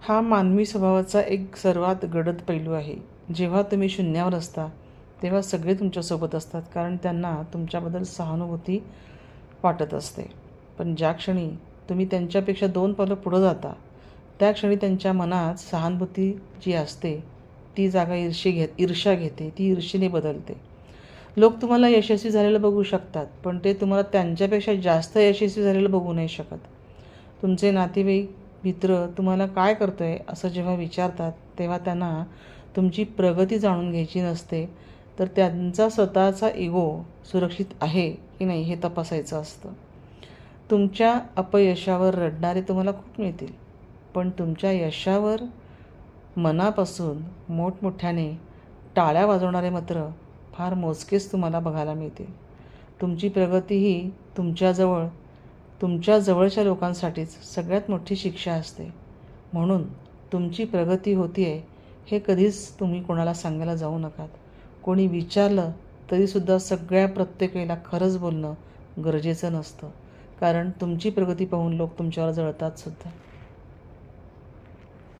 हा मानवी स्वभावाचा एक सर्वात गडद पैलू आहे. जेव्हा तुम्ही शून्यावर असता तेव्हा सगळे तुमच्यासोबत असतात, कारण त्यांना तुमच्याबद्दल सहानुभूती वाटत असते. पण ज्या क्षणी तुम्ही त्यांच्यापेक्षा 2 पावलं पुढं जाता, त्या क्षणी त्यांच्या मनात सहानुभूती जी असते ती जागा ईर्ष्या घेते, ती ईर्ष्येने बदलते. लोक तुम्हाला यशस्वी झालेलं बघू शकतात, पण ते तुम्हाला त्यांच्यापेक्षा जास्त यशस्वी झालेलं बघू नाही शकत. तुमचे नातेवाईक, मित्र तुम्हाला काय करतोय असं जेव्हा विचारतात, तेव्हा त्यांना तुमची प्रगती जाणून घ्यायची नसते, तर त्यांचा स्वतःचा इगो सुरक्षित आहे की नाही हे तपासायचं असतं. तुमच्या अपयशावर रडणारे तुम्हाला खूप मिळतील, पण तुमच्या यशावर मनापासून मोठमोठ्याने टाळ्या वाजवणारे मात्र फार मोजकेच तुम्हाला बघायला मिळतील. तुमची प्रगती ही तुमच्या जवळच्या लोकांसाठीच सगळ्यात मोठी शिक्षा असते. म्हणून तुमची प्रगती होती आहे हे कधीच तुम्ही कोणाला सांगायला जाऊ नकात. कोणी विचारलं तरीसुद्धा प्रत्येक वेळेला खरंच बोलणं गरजेचं नसतं, कारण तुमची प्रगती पाहून लोक तुमच्यावर जळतात सुद्धा.